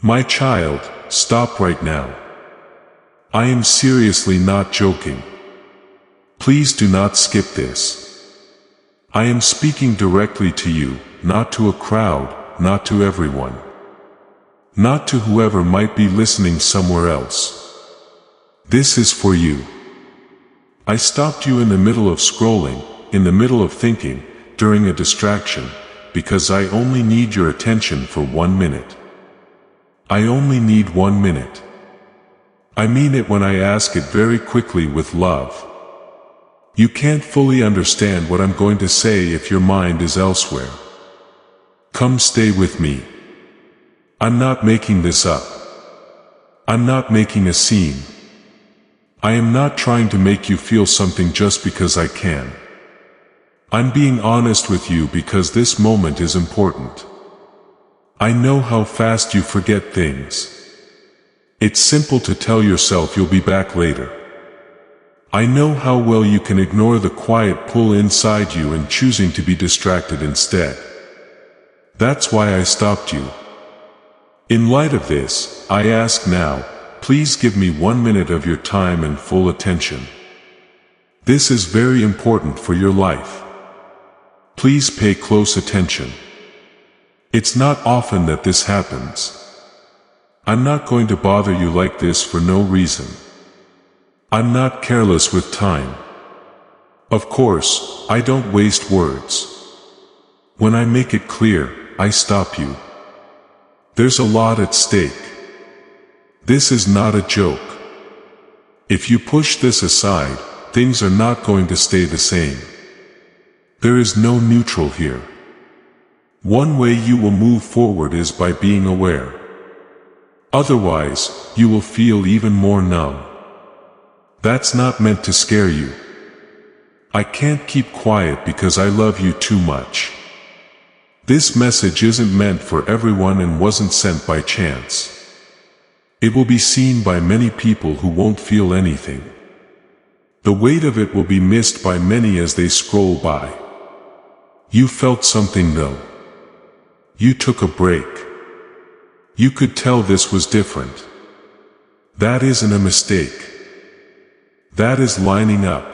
My child, stop right now. I am seriously not joking. Please do not skip this. I am speaking directly to you, not to a crowd, not to everyone. Not to whoever might be listening somewhere else. This is for you. I stopped you in the middle of scrolling, in the middle of thinking, during a distraction, because I only need your attention for 1 minute. I only need 1 minute. I mean it when I ask it very quickly with love. You can't fully understand what I'm going to say if your mind is elsewhere. Come stay with me. I'm not making this up. I'm not making a scene. I am not trying to make you feel something just because I can. I'm being honest with you because this moment is important. I know how fast you forget things. It's simple to tell yourself you'll be back later. I know how well you can ignore the quiet pull inside you and choosing to be distracted instead. That's why I stopped you. In light of this, I ask now, please give me 1 minute of your time and full attention. This is very important for your life. Please pay close attention. It's not often that this happens. I'm not going to bother you like this for no reason. I'm not careless with time. Of course, I don't waste words. When I make it clear, I stop you. There's a lot at stake. This is not a joke. If you push this aside, things are not going to stay the same. There is no neutral here. One way you will move forward is by being aware. Otherwise, you will feel even more numb. That's not meant to scare you. I can't keep quiet because I love you too much. This message isn't meant for everyone and wasn't sent by chance. It will be seen by many people who won't feel anything. The weight of it will be missed by many as they scroll by. You felt something though. You took a break. You could tell this was different. That isn't a mistake. That is lining up.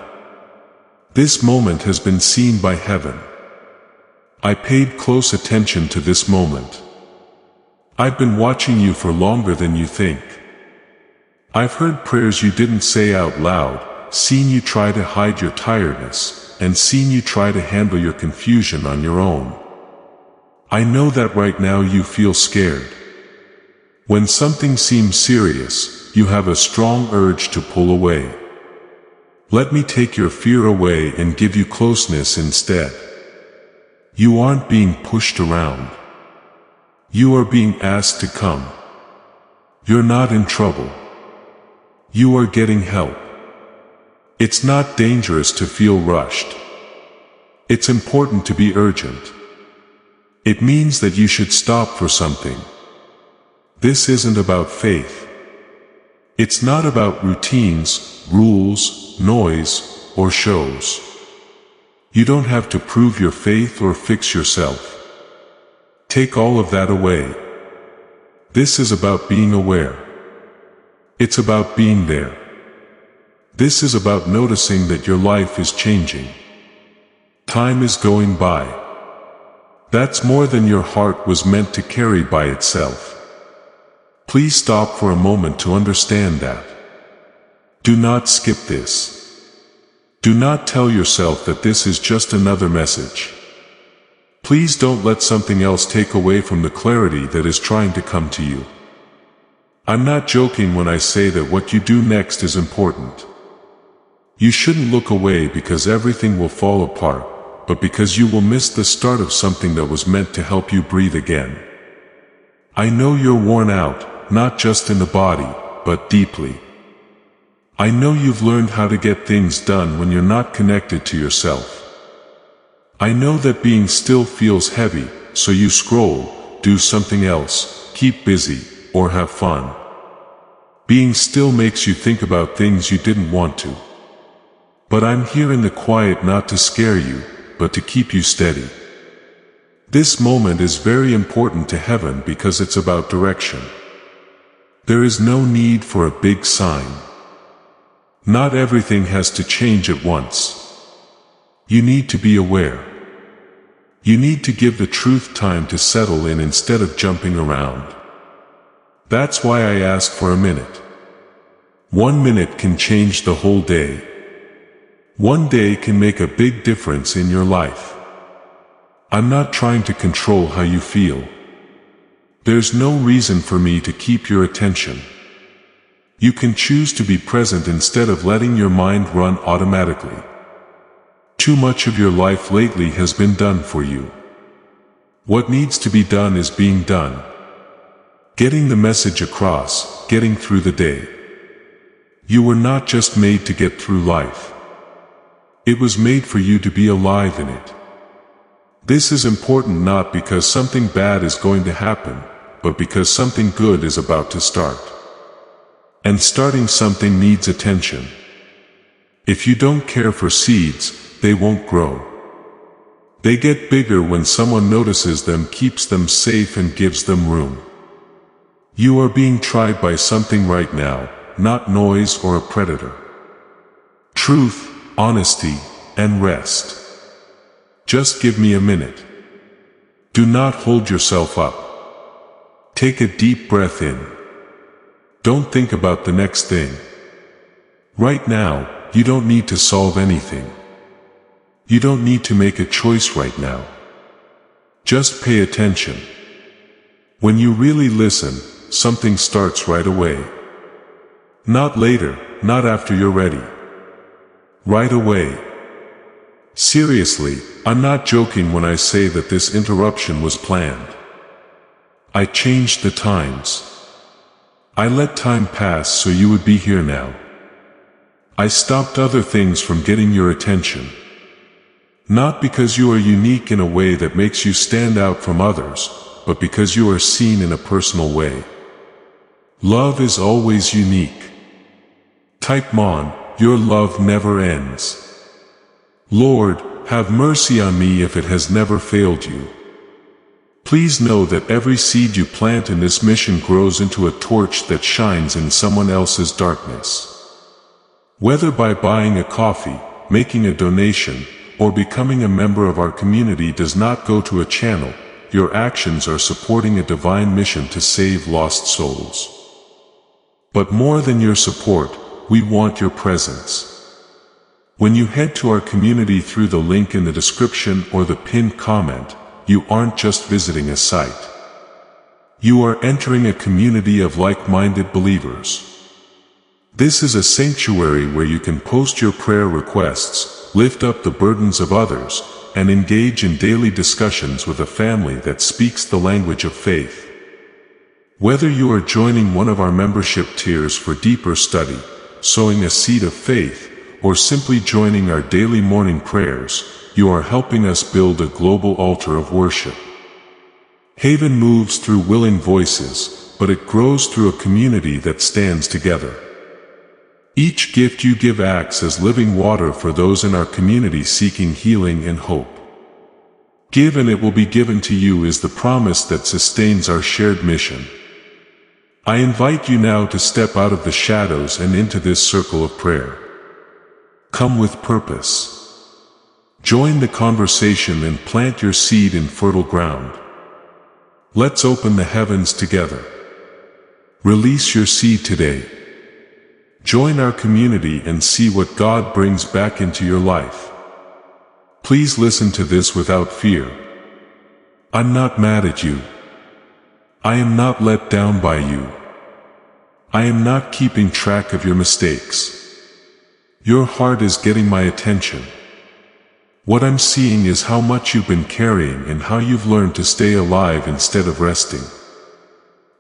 This moment has been seen by heaven. I paid close attention to this moment. I've been watching you for longer than you think. I've heard prayers you didn't say out loud, seen you try to hide your tiredness, and seen you try to handle your confusion on your own. I know that right now you feel scared. When something seems serious, you have a strong urge to pull away. Let me take your fear away and give you closeness instead. You aren't being pushed around. You are being asked to come. You're not in trouble. You are getting help. It's not dangerous to feel rushed. It's important to be urgent. It means that you should stop for something. This isn't about faith. It's not about routines, rules, noise, or shows. You don't have to prove your faith or fix yourself. Take all of that away. This is about being aware. It's about being there. This is about noticing that your life is changing. Time is going by. That's more than your heart was meant to carry by itself. Please stop for a moment to understand that. Do not skip this. Do not tell yourself that this is just another message. Please don't let something else take away from the clarity that is trying to come to you. I'm not joking when I say that what you do next is important. You shouldn't look away because everything will fall apart, but because you will miss the start of something that was meant to help you breathe again. I know you're worn out, not just in the body, but deeply. I know you've learned how to get things done when you're not connected to yourself. I know that being still feels heavy, so you scroll, do something else, keep busy, or have fun. Being still makes you think about things you didn't want to. But I'm here in the quiet not to scare you, but to keep you steady. This moment is very important to heaven because it's about direction. There is no need for a big sign. Not everything has to change at once. You need to be aware. You need to give the truth time to settle in instead of jumping around. That's why I ask for a minute. 1 minute can change the whole day. One day can make a big difference in your life. I'm not trying to control how you feel. There's no reason for me to keep your attention. You can choose to be present instead of letting your mind run automatically. Too much of your life lately has been done for you. What needs to be done is being done. Getting the message across, getting through the day. You were not just made to get through life. It was made for you to be alive in it. This is important not because something bad is going to happen, but because something good is about to start. And starting something needs attention. If you don't care for seeds, they won't grow. They get bigger when someone notices them, keeps them safe, and gives them room. You are being tried by something right now, not noise or a predator. Truth, honesty, and rest. Just give me a minute. Do not hold yourself up. Take a deep breath in. Don't think about the next thing. Right now, you don't need to solve anything. You don't need to make a choice right now. Just pay attention. When you really listen, something starts right away. Not later, not after you're ready. Right away. Seriously, I'm not joking when I say that this interruption was planned. I changed the times. I let time pass so you would be here now. I stopped other things from getting your attention. Not because you are unique in a way that makes you stand out from others, but because you are seen in a personal way. Love is always unique. Type Mon, your love never ends. Lord, have mercy on me if it has never failed you. Please know that every seed you plant in this mission grows into a torch that shines in someone else's darkness. Whether by buying a coffee, making a donation, or becoming a member of our community does not go to a channel, your actions are supporting a divine mission to save lost souls. But more than your support, we want your presence. When you head to our community through the link in the description or the pinned comment, you aren't just visiting a site. You are entering a community of like-minded believers. This is a sanctuary where you can post your prayer requests, lift up the burdens of others, and engage in daily discussions with a family that speaks the language of faith. Whether you are joining one of our membership tiers for deeper study, sowing a seed of faith, or simply joining our daily morning prayers, you are helping us build a global altar of worship. Haven moves through willing voices, but it grows through a community that stands together. Each gift you give acts as living water for those in our community seeking healing and hope. Give and it will be given to you is the promise that sustains our shared mission. I invite you now to step out of the shadows and into this circle of prayer. Come with purpose. Join the conversation and plant your seed in fertile ground. Let's open the heavens together. Release your seed today. Join our community and see what God brings back into your life. Please listen to this without fear. I'm not mad at you. I am not let down by you. I am not keeping track of your mistakes. Your heart is getting my attention. What I'm seeing is how much you've been carrying and how you've learned to stay alive instead of resting.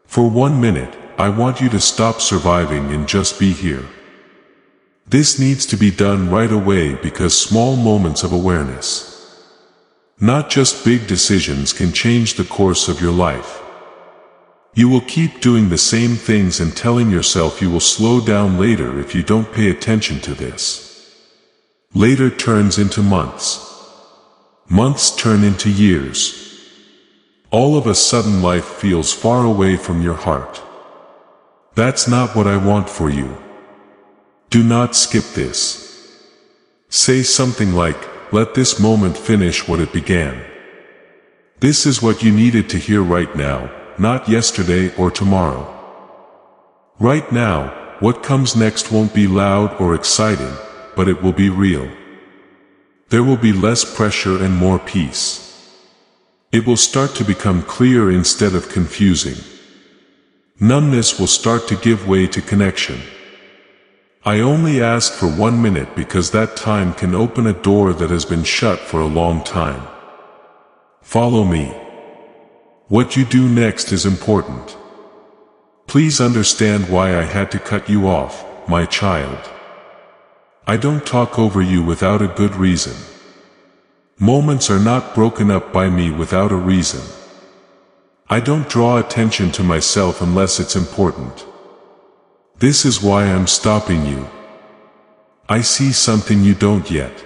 For 1 minute, I want you to stop surviving and just be here. This needs to be done right away because small moments of awareness, not just big decisions, can change the course of your life. You will keep doing the same things and telling yourself you will slow down later if you don't pay attention to this. Later turns into months. Months turn into years. All of a sudden life feels far away from your heart. That's not what I want for you. Do not skip this. Say something like, let this moment finish what it began. This is what you needed to hear right now, not yesterday or tomorrow. Right now, what comes next won't be loud or exciting, but it will be real. There will be less pressure and more peace. It will start to become clear instead of confusing. Numbness will start to give way to connection. I only ask for 1 minute because that time can open a door that has been shut for a long time. Follow me. What you do next is important. Please understand why I had to cut you off, my child. I don't talk over you without a good reason. Moments are not broken up by me without a reason. I don't draw attention to myself unless it's important. This is why I'm stopping you. I see something you don't yet.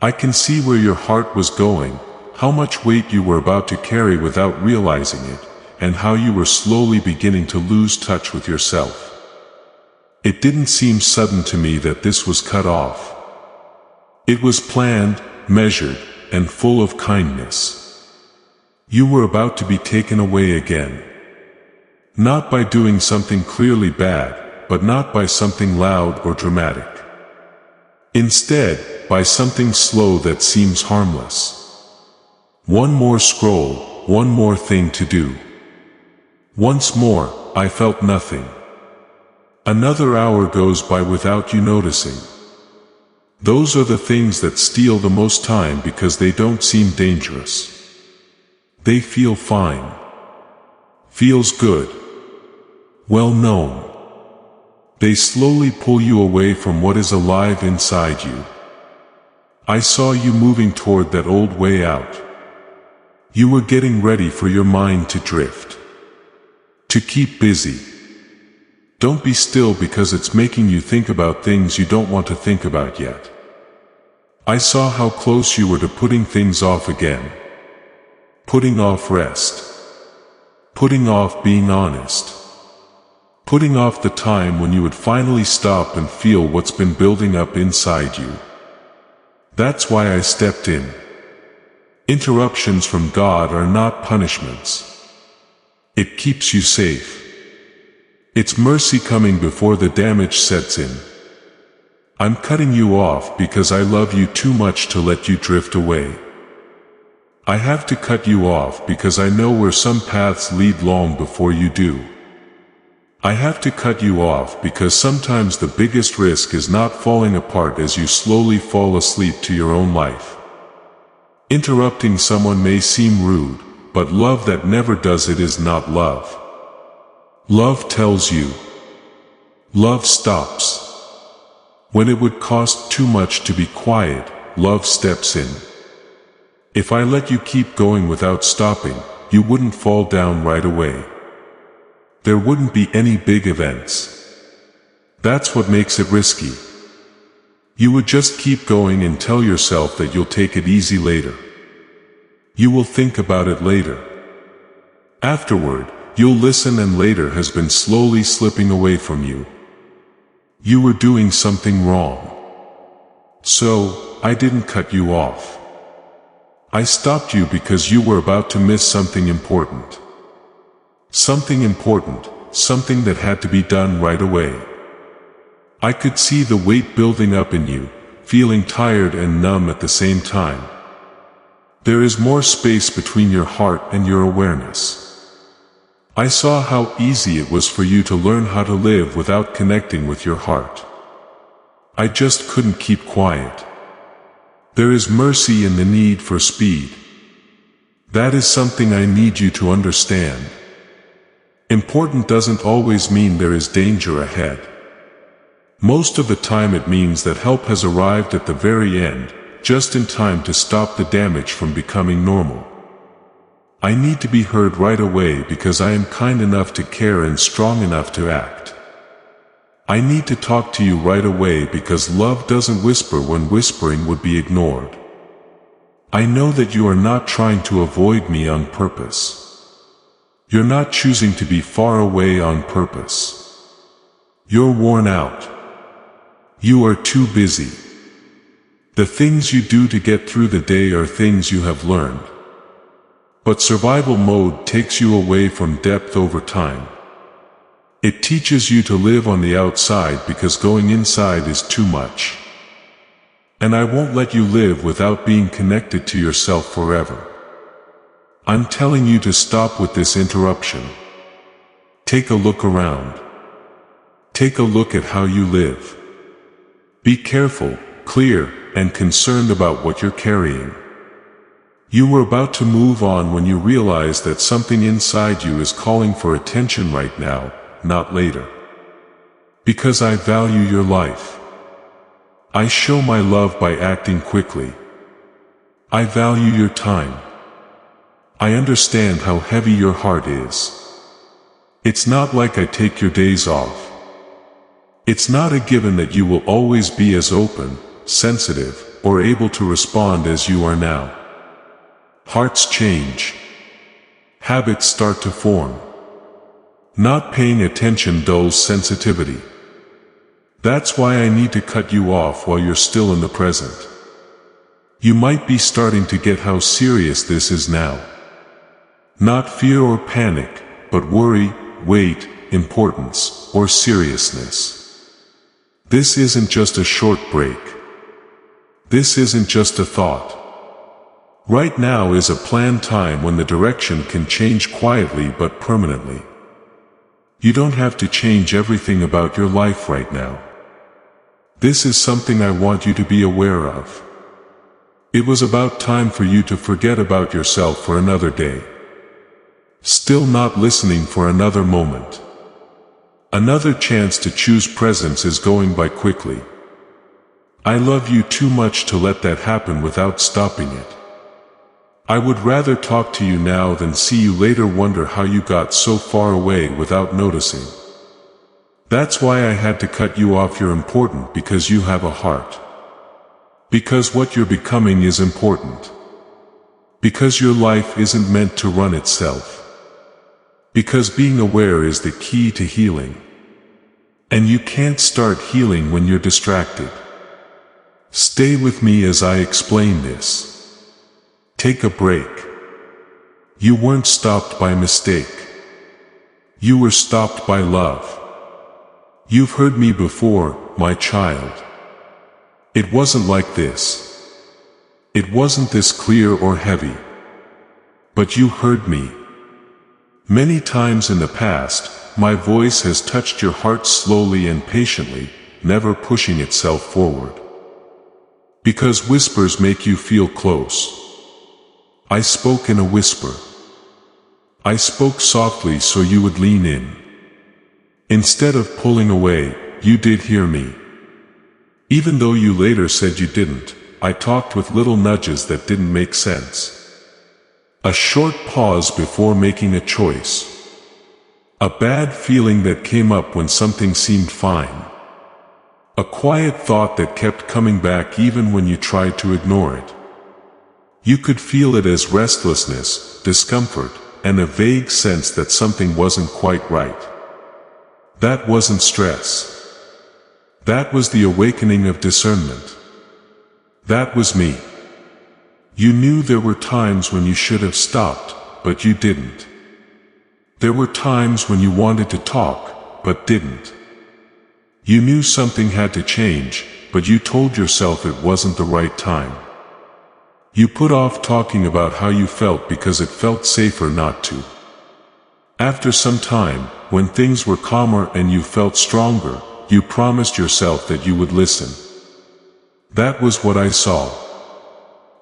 I can see where your heart was going, how much weight you were about to carry without realizing it, and how you were slowly beginning to lose touch with yourself. It didn't seem sudden to me that this was cut off. It was planned, measured, and full of kindness. You were about to be taken away again. Not by doing something clearly bad, but not by something loud or dramatic. Instead, by something slow that seems harmless. One more scroll, one more thing to do. Once more, I felt nothing. Another hour goes by without you noticing. Those are the things that steal the most time because they don't seem dangerous. They feel fine. Feels good. Well known. They slowly pull you away from what is alive inside you. I saw you moving toward that old way out. You were getting ready for your mind to drift. To keep busy. Don't be still because it's making you think about things you don't want to think about yet. I saw how close you were to putting things off again. Putting off rest. Putting off being honest. Putting off the time when you would finally stop and feel what's been building up inside you. That's why I stepped in. Interruptions from God are not punishments. It keeps you safe. It's mercy coming before the damage sets in. I'm cutting you off because I love you too much to let you drift away. I have to cut you off because I know where some paths lead long before you do. I have to cut you off because sometimes the biggest risk is not falling apart as you slowly fall asleep to your own life. Interrupting someone may seem rude, but love that never does it is not love. Love tells you. Love stops. When it would cost too much to be quiet, love steps in. If I let you keep going without stopping, you wouldn't fall down right away. There wouldn't be any big events. That's what makes it risky. You would just keep going and tell yourself that you'll take it easy later. You will think about it later. Afterward, you'll listen and later has been slowly slipping away from you. You were doing something wrong. So, I didn't cut you off. I stopped you because you were about to miss something important. Something important, something that had to be done right away. I could see the weight building up in you, feeling tired and numb at the same time. There is more space between your heart and your awareness. I saw how easy it was for you to learn how to live without connecting with your heart. I just couldn't keep quiet. There is mercy in the need for speed. That is something I need you to understand. Important doesn't always mean there is danger ahead. Most of the time it means that help has arrived at the very end, just in time to stop the damage from becoming normal. I need to be heard right away because I am kind enough to care and strong enough to act. I need to talk to you right away because love doesn't whisper when whispering would be ignored. I know that you are not trying to avoid me on purpose. You're not choosing to be far away on purpose. You're worn out. You are too busy. The things you do to get through the day are things you have learned. But survival mode takes you away from depth over time. It teaches you to live on the outside because going inside is too much. And I won't let you live without being connected to yourself forever. I'm telling you to stop with this interruption. Take a look around. Take a look at how you live. Be careful, clear, and concerned about what you're carrying. You were about to move on when you realized that something inside you is calling for attention right now, not later. Because I value your life. I show my love by acting quickly. I value your time. I understand how heavy your heart is. It's not like I take your days off. It's not a given that you will always be as open, sensitive, or able to respond as you are now. Hearts change. Habits start to form. Not paying attention dulls sensitivity. That's why I need to cut you off while you're still in the present. You might be starting to get how serious this is now. Not fear or panic, but worry, weight, importance, or seriousness. This isn't just a short break. This isn't just a thought. Right now is a planned time when the direction can change quietly but permanently. You don't have to change everything about your life right now. This is something I want you to be aware of. It was about time for you to forget about yourself for another day. Still not listening for another moment. Another chance to choose presence is going by quickly. I love you too much to let that happen without stopping it. I would rather talk to you now than see you later wonder how you got so far away without noticing. That's why I had to cut you off. You're important because you have a heart. Because what you're becoming is important. Because your life isn't meant to run itself. Because being aware is the key to healing. And you can't start healing when you're distracted. Stay with me as I explain this. Take a break. You weren't stopped by mistake. You were stopped by love. You've heard me before, my child. It wasn't like this. It wasn't this clear or heavy. But you heard me. Many times in the past, my voice has touched your heart slowly and patiently, never pushing itself forward. Because whispers make you feel close. I spoke in a whisper. I spoke softly so you would lean in. Instead of pulling away, you did hear me. Even though you later said you didn't, I talked with little nudges that didn't make sense. A short pause before making a choice. A bad feeling that came up when something seemed fine. A quiet thought that kept coming back even when you tried to ignore it. You could feel it as restlessness, discomfort, and a vague sense that something wasn't quite right. That wasn't stress. That was the awakening of discernment. That was me. You knew there were times when you should have stopped, but you didn't. There were times when you wanted to talk, but didn't. You knew something had to change, but you told yourself it wasn't the right time. You put off talking about how you felt because it felt safer not to. After some time, when things were calmer and you felt stronger, you promised yourself that you would listen. That was what I saw.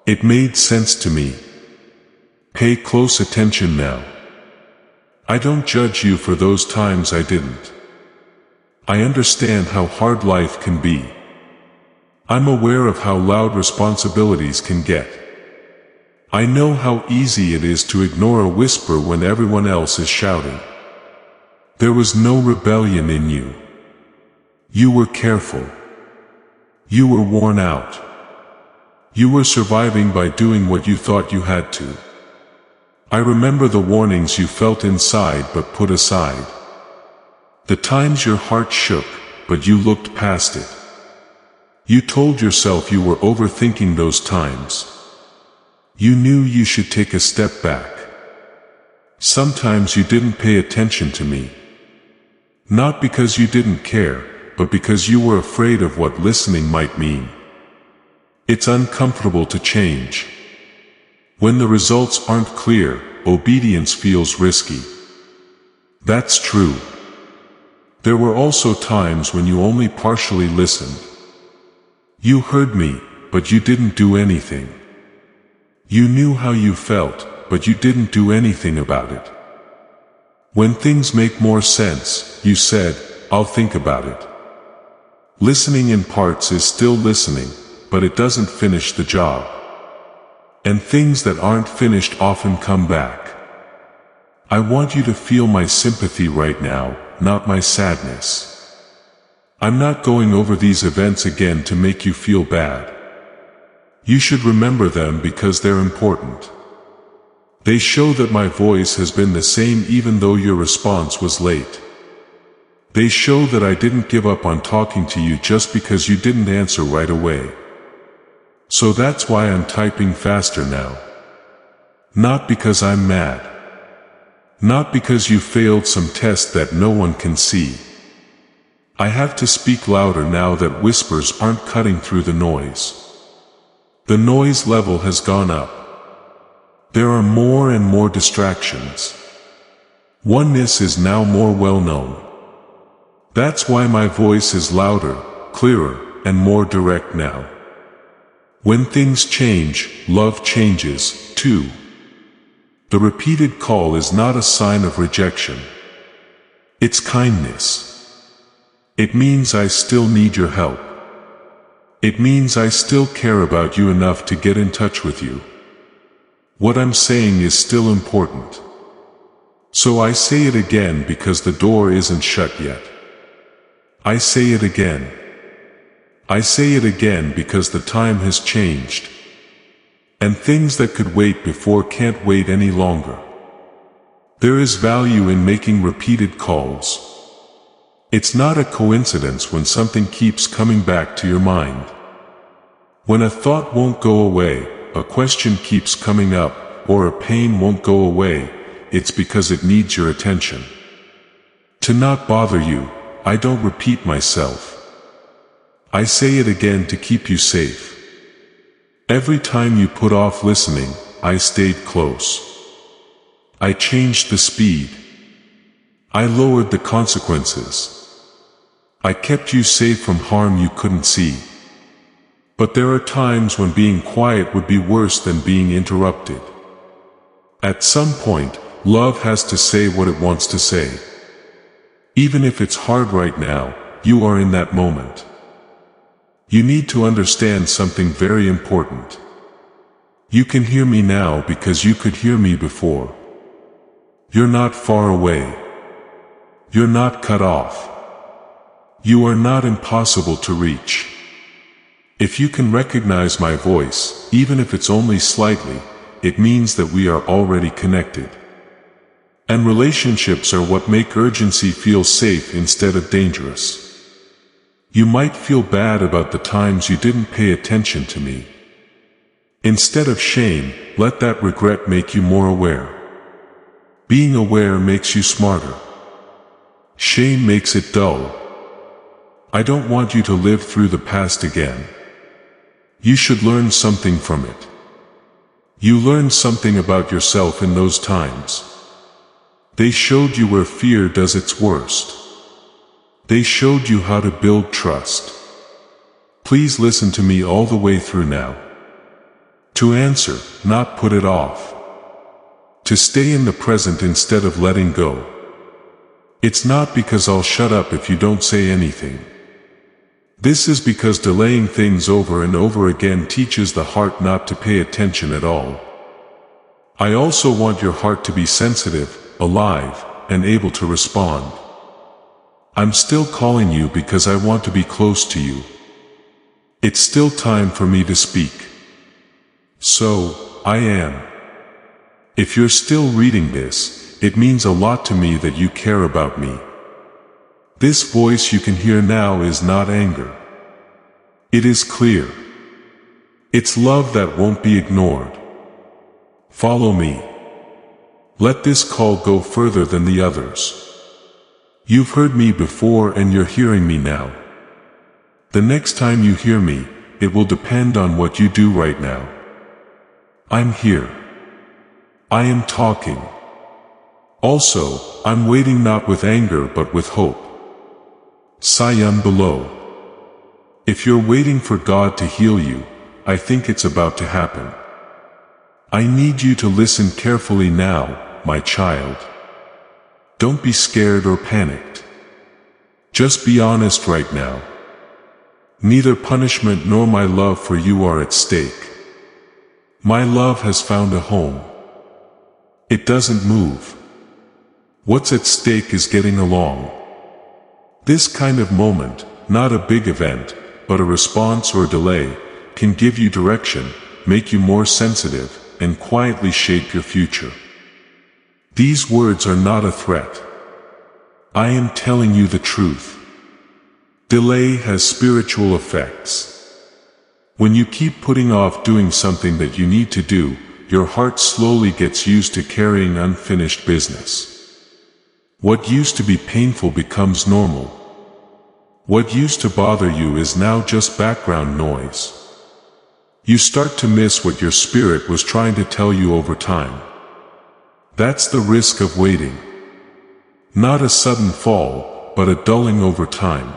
It made sense to me. Pay close attention now. I don't judge you for those times I didn't. I understand how hard life can be. I'm aware of how loud responsibilities can get. I know how easy it is to ignore a whisper when everyone else is shouting. There was no rebellion in you. You were careful. You were worn out. You were surviving by doing what you thought you had to. I remember the warnings you felt inside but put aside. The times your heart shook, but you looked past it. You told yourself you were overthinking those times. You knew you should take a step back. Sometimes you didn't pay attention to me. Not because you didn't care, but because you were afraid of what listening might mean. It's uncomfortable to change. When the results aren't clear, obedience feels risky. That's true. There were also times when you only partially listened. You heard me, but you didn't do anything. You knew how you felt, but you didn't do anything about it. When things make more sense, you said, "I'll think about it." Listening in parts is still listening, but it doesn't finish the job. And things that aren't finished often come back. I want you to feel my sympathy right now, not my sadness. I'm not going over these events again to make you feel bad. You should remember them because they're important. They show that my voice has been the same even though your response was late. They show that I didn't give up on talking to you just because you didn't answer right away. So that's why I'm typing faster now. Not because I'm mad. Not because you failed some test that no one can see. I have to speak louder now that whispers aren't cutting through the noise. The noise level has gone up. There are more and more distractions. Oneness is now more well known. That's why my voice is louder, clearer, and more direct now. When things change, love changes, too. The repeated call is not a sign of rejection. It's kindness. It means I still need your help. It means I still care about you enough to get in touch with you. What I'm saying is still important. So I say it again because the door isn't shut yet. I say it again. I say it again because the time has changed. And things that could wait before can't wait any longer. There is value in making repeated calls. It's not a coincidence when something keeps coming back to your mind. When a thought won't go away, a question keeps coming up, or a pain won't go away, it's because it needs your attention. To not bother you, I don't repeat myself. I say it again to keep you safe. Every time you put off listening, I stayed close. I changed the speed. I lowered the consequences. I kept you safe from harm you couldn't see. But there are times when being quiet would be worse than being interrupted. At some point, love has to say what it wants to say. Even if it's hard right now, you are in that moment. You need to understand something very important. You can hear me now because you could hear me before. You're not far away. You're not cut off. You are not impossible to reach. If you can recognize my voice, even if it's only slightly, it means that we are already connected. And relationships are what make urgency feel safe instead of dangerous. You might feel bad about the times you didn't pay attention to me. Instead of shame, let that regret make you more aware. Being aware makes you smarter. Shame makes it dull. I don't want you to live through the past again. You should learn something from it. You learned something about yourself in those times. They showed you where fear does its worst. They showed you how to build trust. Please listen to me all the way through now. To answer, not put it off. To stay in the present instead of letting go. It's not because I'll shut up if you don't say anything. This is because delaying things over and over again teaches the heart not to pay attention at all. I also want your heart to be sensitive, alive, and able to respond. I'm still calling you because I want to be close to you. It's still time for me to speak. So, I am. If you're still reading this, it means a lot to me that you care about me. This voice you can hear now is not anger. It is clear. It's love that won't be ignored. Follow me. Let this call go further than the others. You've heard me before and you're hearing me now. The next time you hear me, it will depend on what you do right now. I'm here. I am talking. Also, I'm waiting not with anger but with hope. Sayun below. If you're waiting for God to heal you, I think it's about to happen. I need you to listen carefully now, my child. Don't be scared or panicked. Just be honest right now. Neither punishment nor my love for you are at stake. My love has found a home. It doesn't move. What's at stake is getting along. This kind of moment, not a big event, but a response or delay, can give you direction, make you more sensitive, and quietly shape your future. These words are not a threat. I am telling you the truth. Delay has spiritual effects. When you keep putting off doing something that you need to do, your heart slowly gets used to carrying unfinished business. What used to be painful becomes normal. What used to bother you is now just background noise. You start to miss what your spirit was trying to tell you over time. That's the risk of waiting. Not a sudden fall, but a dulling over time.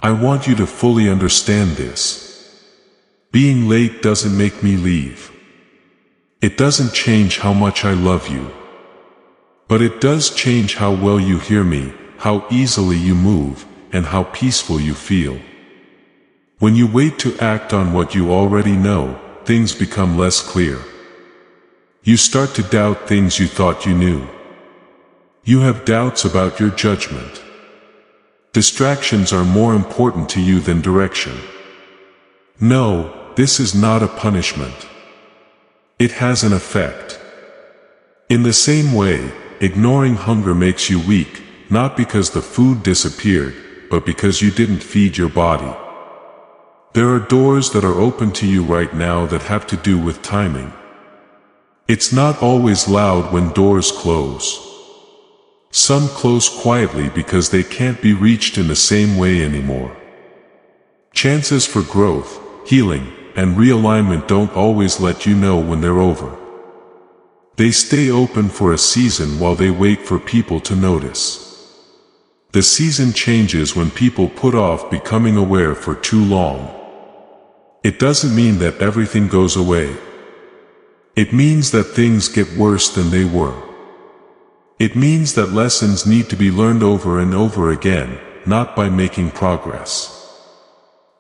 I want you to fully understand this. Being late doesn't make me leave. It doesn't change how much I love you. But it does change how well you hear me, how easily you move, and how peaceful you feel. When you wait to act on what you already know, things become less clear. You start to doubt things you thought you knew. You have doubts about your judgment. Distractions are more important to you than direction. No, this is not a punishment. It has an effect. In the same way, ignoring hunger makes you weak, not because the food disappeared, but because you didn't feed your body. There are doors that are open to you right now that have to do with timing. It's not always loud when doors close. Some close quietly because they can't be reached in the same way anymore. Chances for growth, healing, and realignment don't always let you know when they're over. They stay open for a season while they wait for people to notice. The season changes when people put off becoming aware for too long. It doesn't mean that everything goes away. It means that things get worse than they were. It means that lessons need to be learned over and over again, not by making progress.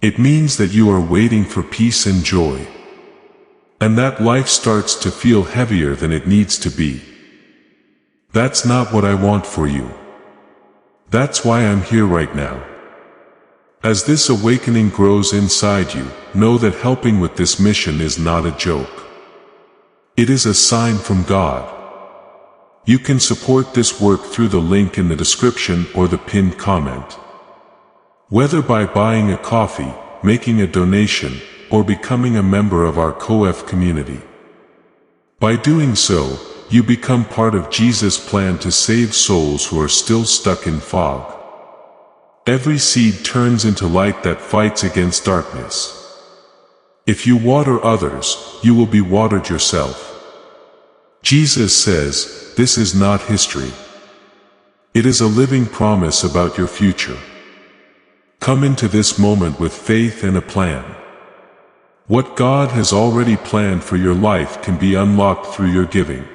It means that you are waiting for peace and joy. And that life starts to feel heavier than it needs to be. That's not what I want for you. That's why I'm here right now. As this awakening grows inside you, know that helping with this mission is not a joke. It is a sign from God. You can support this work through the link in the description or the pinned comment. Whether by buying a coffee, making a donation, or becoming a member of our COF community. By doing so, you become part of Jesus' plan to save souls who are still stuck in fog. Every seed turns into light that fights against darkness. If you water others, you will be watered yourself. Jesus says, this is not history. It is a living promise about your future. Come into this moment with faith and a plan. What God has already planned for your life can be unlocked through your giving.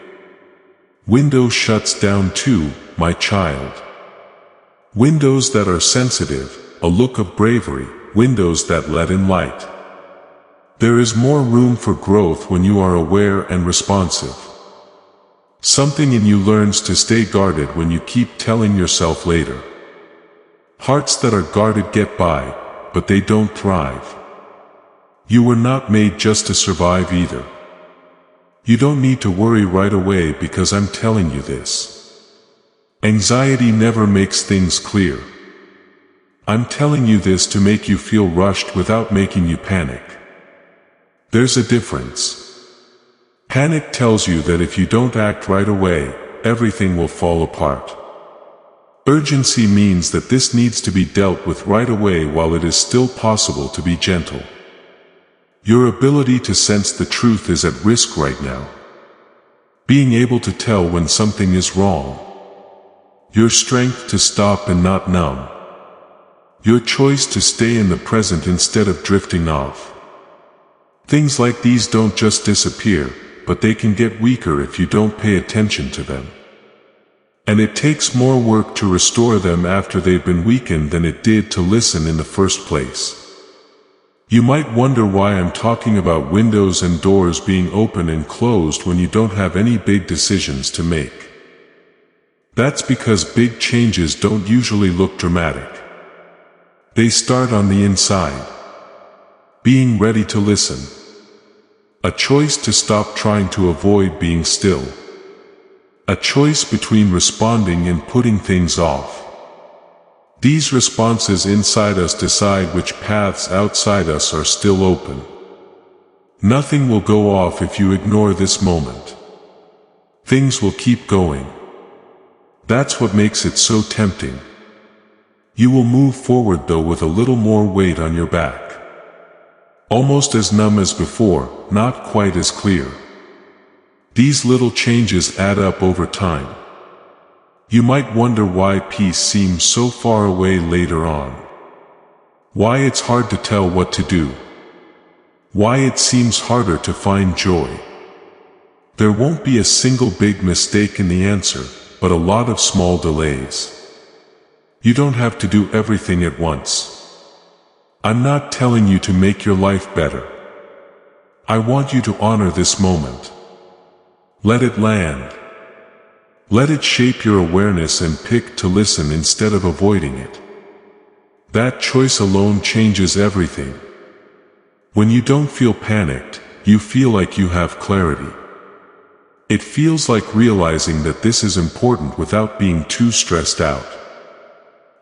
Window shuts down too, my child. Windows that are sensitive, a look of bravery, windows that let in light. There is more room for growth when you are aware and responsive. Something in you learns to stay guarded when you keep telling yourself later. Hearts that are guarded get by, but they don't thrive. You were not made just to survive either. You don't need to worry right away because I'm telling you this. Anxiety never makes things clear. I'm telling you this to make you feel rushed without making you panic. There's a difference. Panic tells you that if you don't act right away, everything will fall apart. Urgency means that this needs to be dealt with right away while it is still possible to be gentle. Your ability to sense the truth is at risk right now. Being able to tell when something is wrong. Your strength to stop and not numb. Your choice to stay in the present instead of drifting off. Things like these don't just disappear, but they can get weaker if you don't pay attention to them. And it takes more work to restore them after they've been weakened than it did to listen in the first place. You might wonder why I'm talking about windows and doors being open and closed when you don't have any big decisions to make. That's because big changes don't usually look dramatic. They start on the inside. Being ready to listen. A choice to stop trying to avoid being still. A choice between responding and putting things off. These responses inside us decide which paths outside us are still open. Nothing will go off if you ignore this moment. Things will keep going. That's what makes it so tempting. You will move forward though with a little more weight on your back. Almost as numb as before, not quite as clear. These little changes add up over time. You might wonder why peace seems so far away later on. Why it's hard to tell what to do. Why it seems harder to find joy. There won't be a single big mistake in the answer, but a lot of small delays. You don't have to do everything at once. I'm not telling you to make your life better. I want you to honor this moment. Let it land. Let it shape your awareness and pick to listen instead of avoiding it. That choice alone changes everything. When you don't feel panicked, you feel like you have clarity. It feels like realizing that this is important without being too stressed out.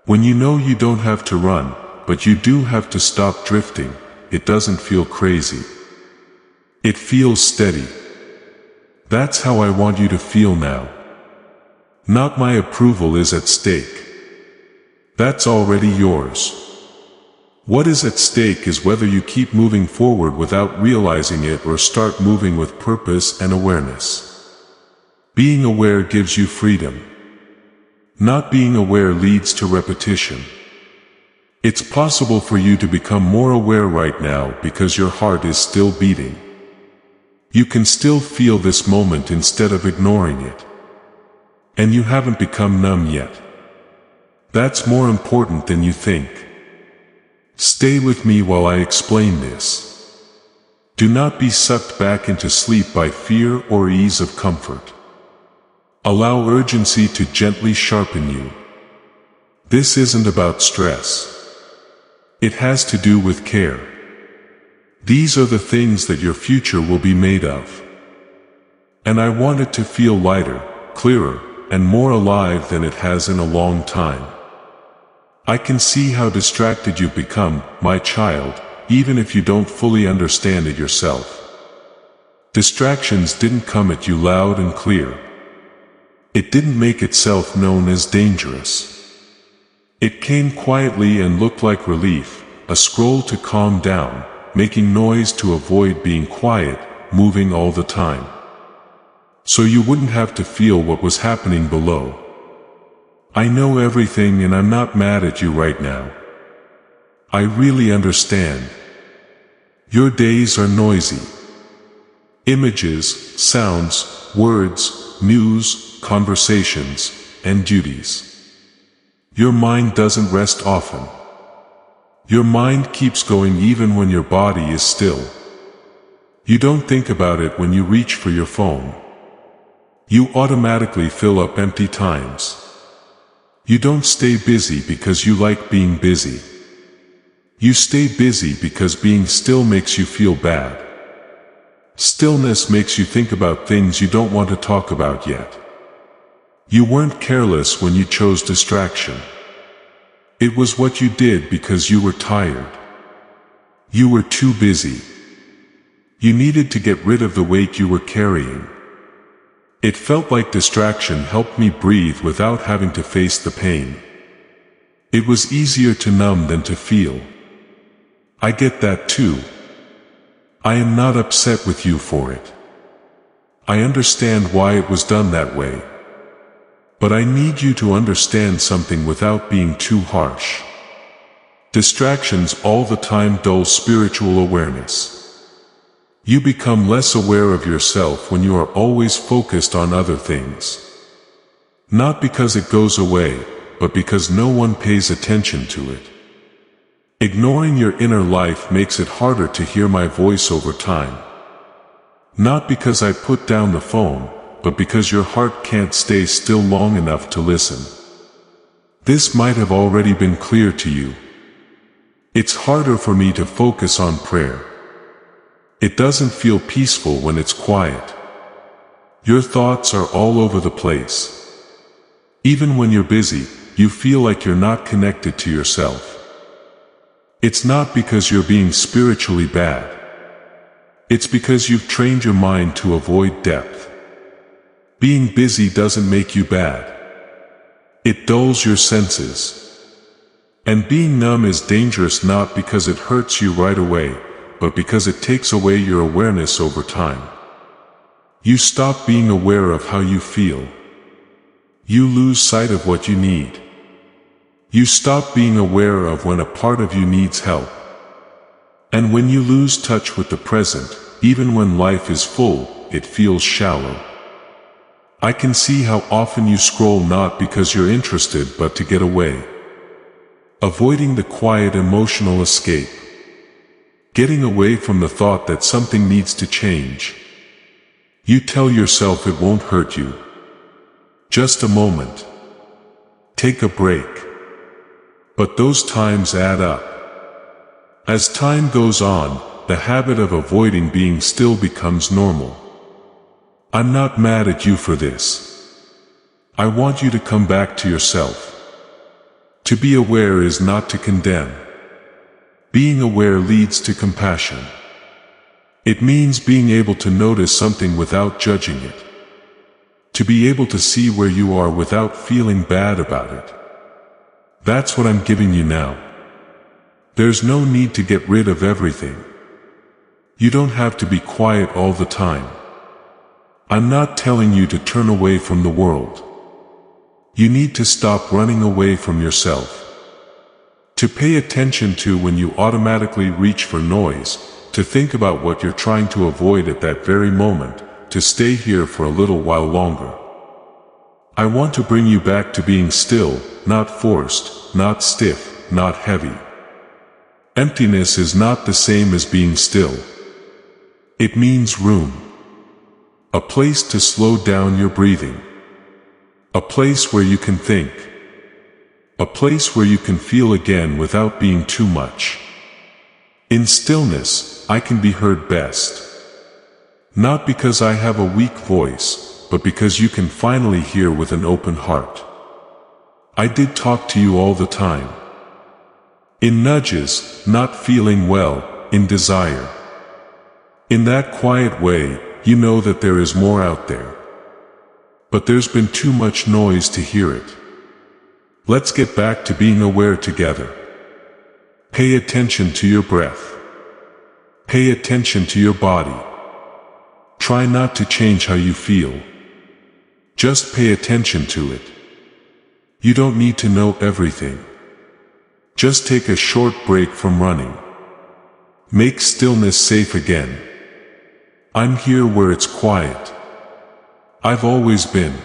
When you know you don't have to run, but you do have to stop drifting, it doesn't feel crazy. It feels steady. That's how I want you to feel now. Not my approval is at stake. That's already yours. What is at stake is whether you keep moving forward without realizing it or start moving with purpose and awareness. Being aware gives you freedom. Not being aware leads to repetition. It's possible for you to become more aware right now because your heart is still beating. You can still feel this moment instead of ignoring it. And you haven't become numb yet. That's more important than you think. Stay with me while I explain this. Do not be sucked back into sleep by fear or ease of comfort. Allow urgency to gently sharpen you. This isn't about stress. It has to do with care. These are the things that your future will be made of. And I want it to feel lighter, clearer, and more alive than it has in a long time. I can see how distracted you've become, my child, even if you don't fully understand it yourself. Distractions didn't come at you loud and clear. It didn't make itself known as dangerous. It came quietly and looked like relief, a scroll to calm down, making noise to avoid being quiet, moving all the time. So you wouldn't have to feel what was happening below. I know everything and I'm not mad at you right now. I really understand. Your days are noisy. Images, sounds, words, news, conversations, and duties. Your mind doesn't rest often. Your mind keeps going even when your body is still. You don't think about it when you reach for your phone. You automatically fill up empty times. You don't stay busy because you like being busy. You stay busy because being still makes you feel bad. Stillness makes you think about things you don't want to talk about yet. You weren't careless when you chose distraction. It was what you did because you were tired. You were too busy. You needed to get rid of the weight you were carrying. It felt like distraction helped me breathe without having to face the pain. It was easier to numb than to feel. I get that too. I am not upset with you for it. I understand why it was done that way. But I need you to understand something without being too harsh. Distractions all the time dull spiritual awareness. You become less aware of yourself when you are always focused on other things. Not because it goes away, but because no one pays attention to it. Ignoring your inner life makes it harder to hear my voice over time. Not because I put down the phone, but because your heart can't stay still long enough to listen. This might have already been clear to you. It's harder for me to focus on prayer. It doesn't feel peaceful when it's quiet. Your thoughts are all over the place. Even when you're busy, you feel like you're not connected to yourself. It's not because you're being spiritually bad. It's because you've trained your mind to avoid depth. Being busy doesn't make you bad. It dulls your senses. And being numb is dangerous not because it hurts you right away, but because it takes away your awareness over time. You stop being aware of how you feel. You lose sight of what you need. You stop being aware of when a part of you needs help. And when you lose touch with the present, even when life is full, it feels shallow. I can see how often you scroll not because you're interested but to get away. Avoiding the quiet emotional escape. Getting away from the thought that something needs to change. You tell yourself it won't hurt you. Just a moment. Take a break. But those times add up. As time goes on, the habit of avoiding being still becomes normal. I'm not mad at you for this. I want you to come back to yourself. To be aware is not to condemn. Being aware leads to compassion. It means being able to notice something without judging it. To be able to see where you are without feeling bad about it. That's what I'm giving you now. There's no need to get rid of everything. You don't have to be quiet all the time. I'm not telling you to turn away from the world. You need to stop running away from yourself. To pay attention to when you automatically reach for noise, to think about what you're trying to avoid at that very moment, to stay here for a little while longer. I want to bring you back to being still, not forced, not stiff, not heavy. Emptiness is not the same as being still. It means room. A place to slow down your breathing. A place where you can think. A place where you can feel again without being too much. In stillness, I can be heard best. Not because I have a weak voice, but because you can finally hear with an open heart. I did talk to you all the time. In nudges, not feeling well, in desire. In that quiet way, you know that there is more out there. But there's been too much noise to hear it. Let's get back to being aware together. Pay attention to your breath. Pay attention to your body. Try not to change how you feel. Just pay attention to it. You don't need to know everything. Just take a short break from running. Make stillness safe again. I'm here where it's quiet. I've always been.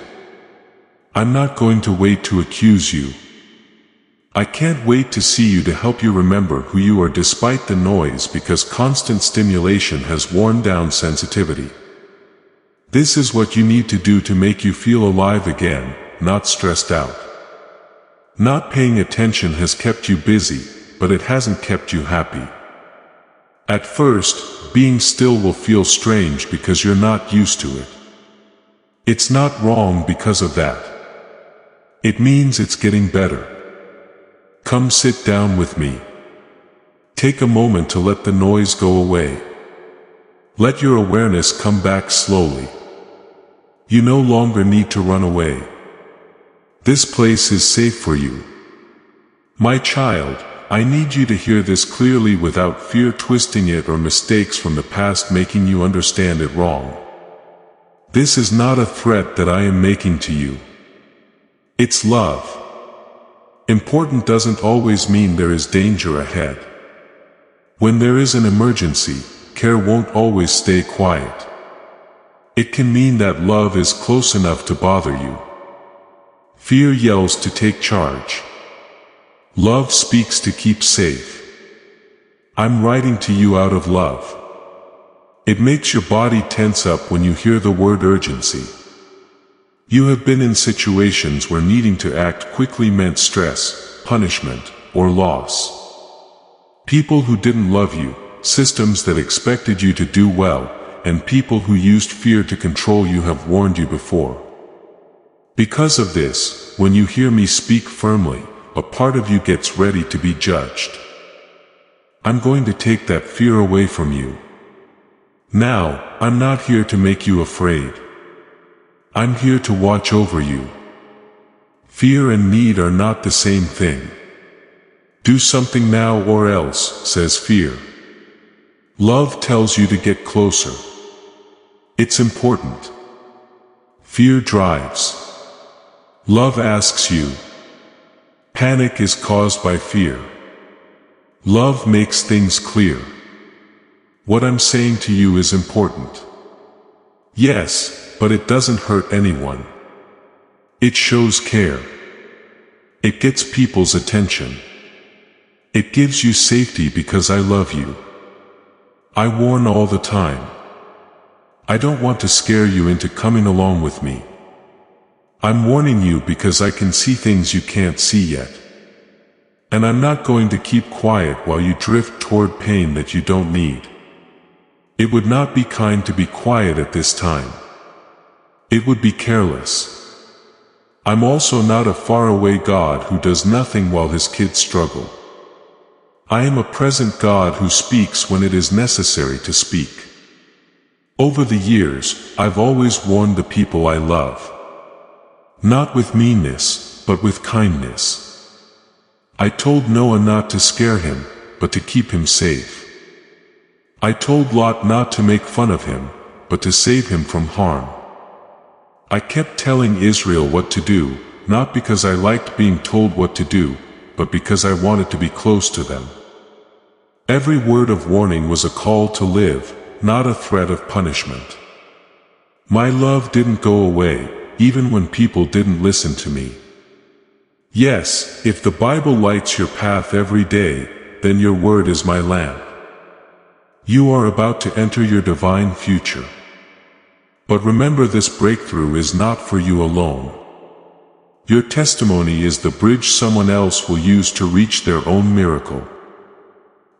I'm not going to wait to accuse you. I can't wait to see you to help you remember who you are despite the noise, because constant stimulation has worn down sensitivity. This is what you need to do to make you feel alive again, not stressed out. Not paying attention has kept you busy, but it hasn't kept you happy. At first, being still will feel strange because you're not used to it. It's not wrong because of that. It means it's getting better. Come sit down with me. Take a moment to let the noise go away. Let your awareness come back slowly. You no longer need to run away. This place is safe for you. My child, I need you to hear this clearly without fear twisting it or mistakes from the past making you understand it wrong. This is not a threat that I am making to you. It's love. Important doesn't always mean there is danger ahead. When there is an emergency, care won't always stay quiet. It can mean that love is close enough to bother you. Fear yells to take charge. Love speaks to keep safe. I'm writing to you out of love. It makes your body tense up when you hear the word urgency. You have been in situations where needing to act quickly meant stress, punishment, or loss. People who didn't love you, systems that expected you to do well, and people who used fear to control you have warned you before. Because of this, when you hear me speak firmly, a part of you gets ready to be judged. I'm going to take that fear away from you. Now, I'm not here to make you afraid. I'm here to watch over you. Fear and need are not the same thing. Do something now or else, says fear. Love tells you to get closer. It's important. Fear drives. Love asks you. Panic is caused by fear. Love makes things clear. What I'm saying to you is important. Yes, but it doesn't hurt anyone. It shows care. It gets people's attention. It gives you safety because I love you. I warn all the time. I don't want to scare you into coming along with me. I'm warning you because I can see things you can't see yet. And I'm not going to keep quiet while you drift toward pain that you don't need. It would not be kind to be quiet at this time. It would be careless. I'm also not a faraway God who does nothing while his kids struggle. I am a present God who speaks when it is necessary to speak. Over the years, I've always warned the people I love. Not with meanness, but with kindness. I told Noah not to scare him, but to keep him safe. I told Lot not to make fun of him, but to save him from harm. I kept telling Israel what to do, not because I liked being told what to do, but because I wanted to be close to them. Every word of warning was a call to live, not a threat of punishment. My love didn't go away, even when people didn't listen to me. Yes, if the Bible lights your path every day, then your word is my lamp. You are about to enter your divine future. But remember, this breakthrough is not for you alone. Your testimony is the bridge someone else will use to reach their own miracle.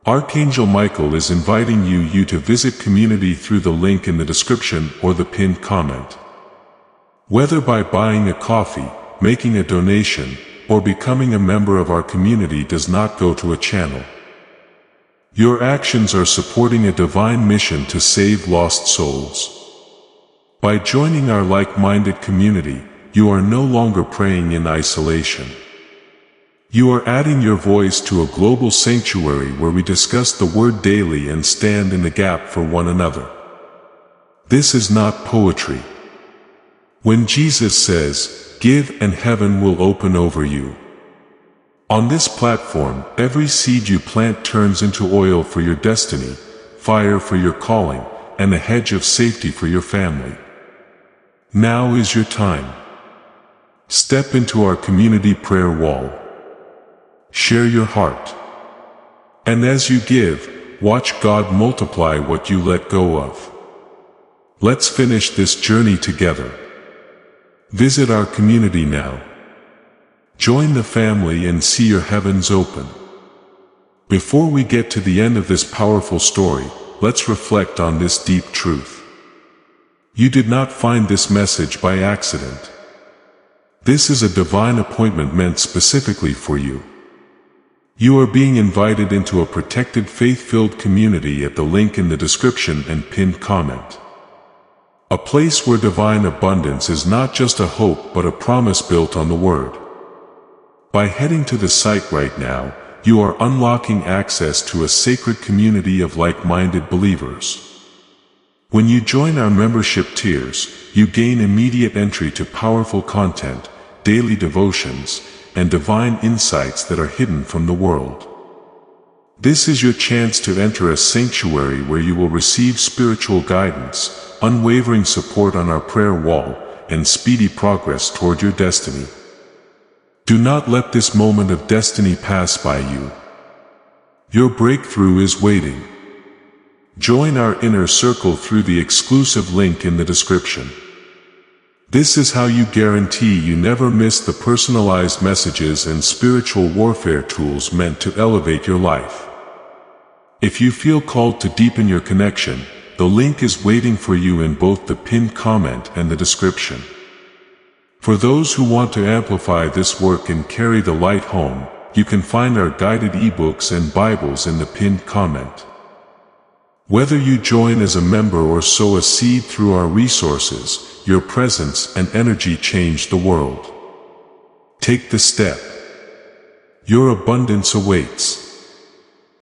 Archangel Michael is inviting you to visit community through the link in the description or the pinned comment. Whether by buying a coffee, making a donation, or becoming a member of our community does not go to a channel. Your actions are supporting a divine mission to save lost souls. By joining our like-minded community, you are no longer praying in isolation. You are adding your voice to a global sanctuary where we discuss the Word daily and stand in the gap for one another. This is not poetry. When Jesus says, "Give and heaven will open over you." On this platform, every seed you plant turns into oil for your destiny, fire for your calling, and a hedge of safety for your family. Now is your time. Step into our community prayer wall. Share your heart. And as you give, watch God multiply what you let go of. Let's finish this journey together. Visit our community now. Join the family and see your heavens open. Before we get to the end of this powerful story, let's reflect on this deep truth. You did not find this message by accident. This is a divine appointment meant specifically for you. You are being invited into a protected faith-filled community at the link in the description and pinned comment. A place where divine abundance is not just a hope but a promise built on the Word. By heading to the site right now, you are unlocking access to a sacred community of like-minded believers. When you join our membership tiers, you gain immediate entry to powerful content, daily devotions, and divine insights that are hidden from the world. This is your chance to enter a sanctuary where you will receive spiritual guidance, unwavering support on our prayer wall, and speedy progress toward your destiny. Do not let this moment of destiny pass by you. Your breakthrough is waiting. Join our inner circle through the exclusive link in the description. This is how you guarantee you never miss the personalized messages and spiritual warfare tools meant to elevate your life. If you feel called to deepen your connection, the link is waiting for you in both the pinned comment and the description. For those who want to amplify this work and carry the light home, you can find our guided ebooks and Bibles in the pinned comment. Whether you join as a member or sow a seed through our resources, your presence and energy change the world. Take the step. Your abundance awaits.